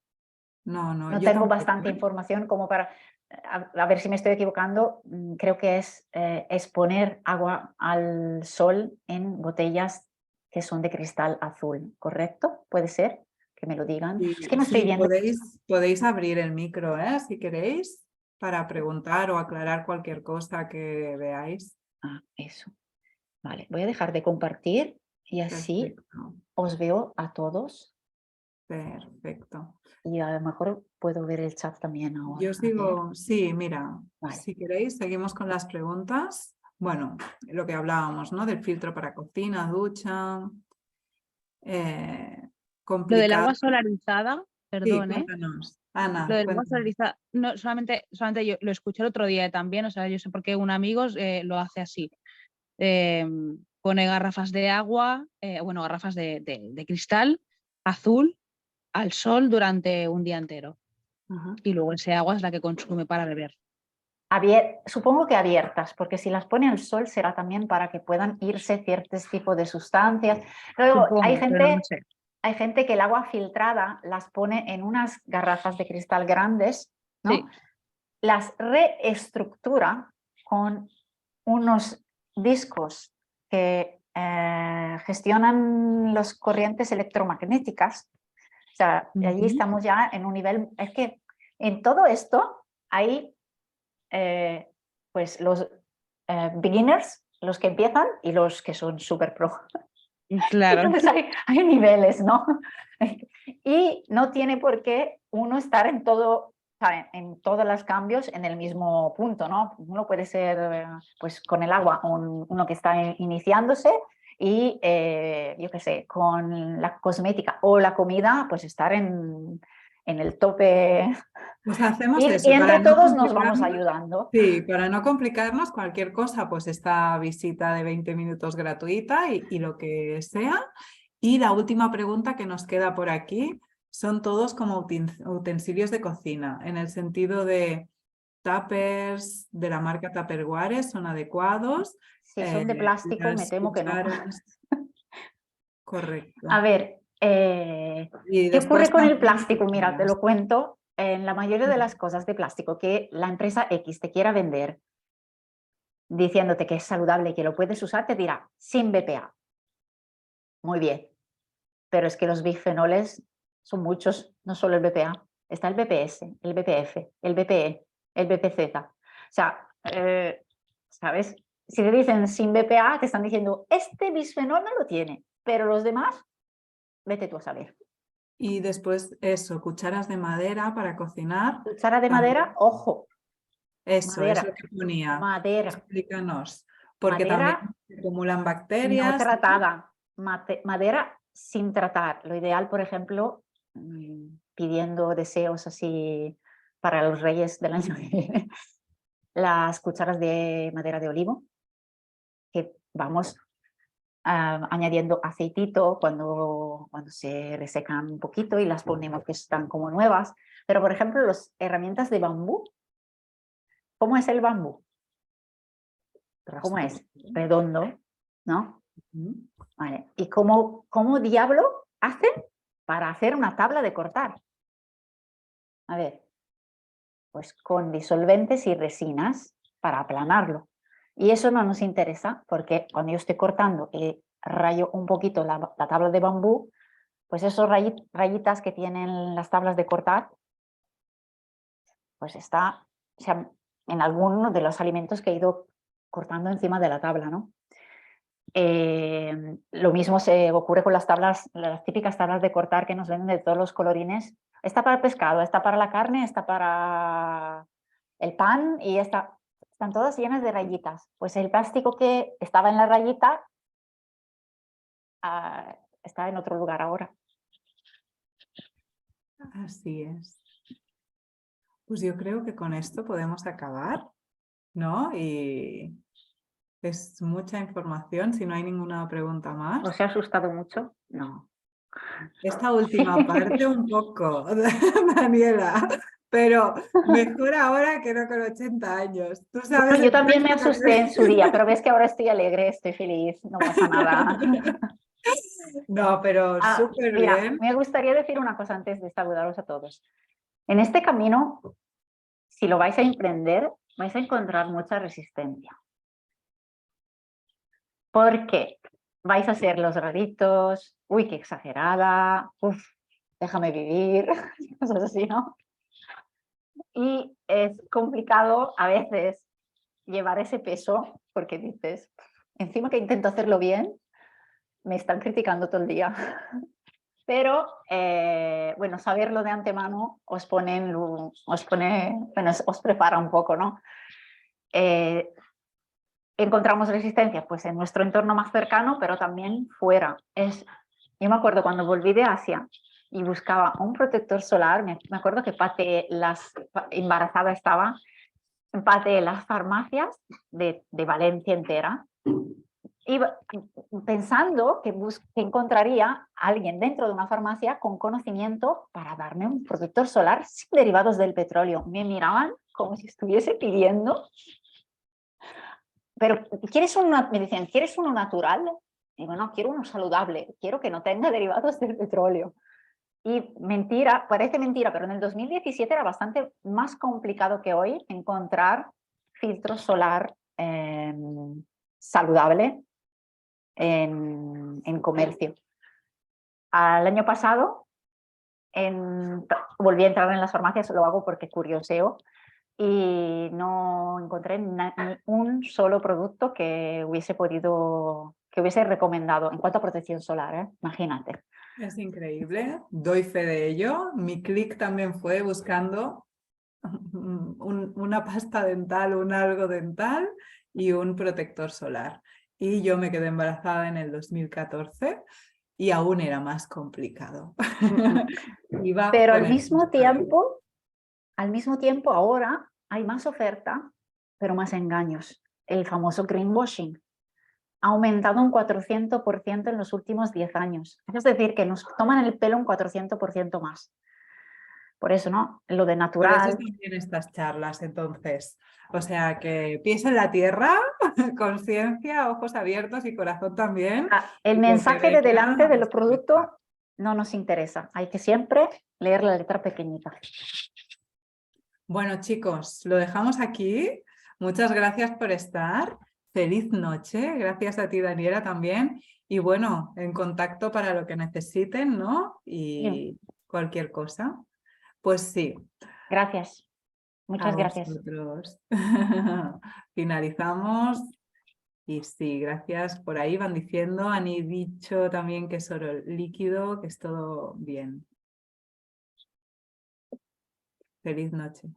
No, no, No yo tengo tampoco, bastante ¿eh? información como para, a ver si me estoy equivocando, creo que es poner agua al sol en botellas que son de cristal azul, ¿correcto? ¿Puede ser? Que me lo digan. Es que Sí, no estoy sí, viendo. podéis abrir el micro, ¿eh? Si queréis, para preguntar o aclarar cualquier cosa que veáis. Ah, eso. Vale, voy a dejar de compartir y así Perfecto, os veo a todos perfecto. y a lo mejor puedo ver el chat también Yo ahora. A ver, sigo, sí, mira, vale. si queréis, seguimos con las preguntas. Bueno, lo que hablábamos, ¿no? Del filtro para cocina, ducha, Lo del complicado. agua solarizada, Sí, perdón, ¿eh? cuéntanos. Lo Ana, del agua cuéntanos. solarizada, no, solamente yo lo escuché el otro día también, o sea, yo sé por qué un amigo lo hace así. Pone garrafas de agua, bueno, garrafas de cristal azul al sol durante un día entero. Ajá. Y luego ese agua es la que consume para beber. Supongo que abiertas, porque si las pone al sol será también para que puedan irse ciertos tipos de sustancias. Luego Supongo, pero no sé. hay gente que el agua filtrada las pone en unas garrafas de cristal grandes, ¿no? Sí. Las reestructura con unos discos que gestionan las corrientes electromagnéticas. O sea, allí Ujú. estamos ya en un nivel, es que en todo esto hay pues los beginners, los que empiezan y los que son súper pro. Claro. Entonces hay niveles, ¿no? Y no tiene por qué uno estar en todo, ¿saben? En todos los cambios en el mismo punto, ¿no? Uno puede ser, pues con el agua, uno que está iniciándose y, yo qué sé, con la cosmética o la comida, pues estar en el tope. Pues hacemos Y eso, entre para no todos nos vamos complicarnos. ayudando. Sí, para no complicarnos, cualquier cosa, pues esta visita de 20 minutos gratuita y lo que sea. Y la última pregunta que nos queda por aquí son todos como utensilios de cocina, en el sentido de tuppers de la marca Tupperware, son adecuados. Si son de plástico, me Las temo que no. cucharas, A correcto. ver, Y ¿qué después ocurre con el también plástico? Mira, te cucharas. lo cuento. En la mayoría de las cosas de plástico que la empresa X te quiera vender, diciéndote que es saludable y que lo puedes usar, te dirá sin BPA. Muy bien, pero es que los bifenoles son muchos, no solo el BPA. Está el BPS, el BPF, el BPE, el BPZ. O sea, ¿sabes? Si te dicen sin BPA, te están diciendo, este bisfenol no lo tiene, pero los demás, vete tú a saber. Y después eso, cucharas de madera para cocinar. Cuchara de madera, También ojo, eso es madera, lo que ponía. madera, Explícanos, porque también madera se acumulan no bacterias. tratada, madera sin tratar. Lo ideal, por ejemplo, pidiendo deseos así para los reyes del año que viene, las cucharas de madera de olivo, que vamos añadiendo aceitito cuando se resecan un poquito y las ponemos que están como nuevas. Pero, por ejemplo, las herramientas de bambú, ¿cómo es el bambú? ¿Cómo es? Redondo, ¿no? Ujú. Vale. ¿Y cómo diablo hacen para hacer una tabla de cortar? A ver, pues con disolventes y resinas para aplanarlo. Y eso no nos interesa porque cuando yo estoy cortando y rayo un poquito la tabla de bambú, pues esos rayitas que tienen las tablas de cortar, pues está, o sea, en alguno de los alimentos que he ido cortando encima de la tabla, ¿no? Lo mismo se ocurre con las tablas, las típicas tablas de cortar que nos venden de todos los colorines. Esta para el pescado, esta para la carne, esta para el pan y están todas llenas de rayitas. Pues el plástico que estaba en la rayita está en otro lugar ahora. Así es. Pues yo creo que con esto podemos acabar, ¿no? Y es mucha información, si no hay ninguna pregunta más. ¿Os he asustado mucho? No. Esta última parte un poco, Daniela, pero mejor ahora que no con 80 años. Tú sabes Bueno, yo el también me precio asusté en su día, pero ves que ahora estoy alegre, estoy feliz, no pasa nada. No, pero súper Mira, bien. me gustaría decir una cosa antes de saludaros a todos. En este camino, si lo vais a emprender, vais a encontrar mucha resistencia. Porque vais a ser los raritos, uy, qué exagerada, uf, déjame vivir, cosas así, ¿no? Y es complicado a veces llevar ese peso porque dices, encima que intento hacerlo bien, me están criticando todo el día. Pero, bueno, saberlo de antemano os prepara un poco, ¿no? Encontramos resistencia pues en nuestro entorno más cercano, pero también fuera. Yo me acuerdo cuando volví de Asia y buscaba un protector solar, me acuerdo que embarazada estaba, pateé las farmacias de Valencia entera, iba pensando que encontraría a alguien dentro de una farmacia con conocimiento para darme un protector solar sin derivados del petróleo. Me miraban como si estuviese pidiendo. Pero me decían, ¿quieres uno natural? Digo, no, quiero uno saludable, quiero que no tenga derivados del petróleo. Y mentira, parece mentira, pero en el 2017 era bastante más complicado que hoy encontrar filtro solar saludable en comercio. Al año pasado volví a entrar en las farmacias, lo hago porque curioseo, y no encontré ni un solo producto que hubiese recomendado en cuanto a protección solar, ¿eh? Imagínate. Es increíble, doy fe de ello. Mi clic también fue buscando una pasta dental, un algo dental y un protector solar. Y yo me quedé embarazada en el 2014 y aún era más complicado. Pero al mismo tiempo ahora hay más oferta, pero más engaños. El famoso greenwashing ha aumentado un 400% en los últimos 10 años. Es decir, que nos toman el pelo un 400% más. Por eso, ¿no? Lo de natural. Por eso también estas charlas, entonces. O sea, que pies en la tierra, conciencia, ojos abiertos y corazón también. El mensaje de delante del producto no nos interesa. Hay que siempre leer la letra pequeñita. Bueno, chicos, lo dejamos aquí. Muchas gracias por estar. Feliz noche. Gracias a ti, Daniela, también. Y bueno, en contacto para lo que necesiten, ¿no? Y cualquier cosa. Pues sí. Gracias. Muchas gracias. Nosotros. Finalizamos. Y sí, gracias. Por ahí van diciendo, han dicho también que es oro líquido, que es todo bien. Feliz noche.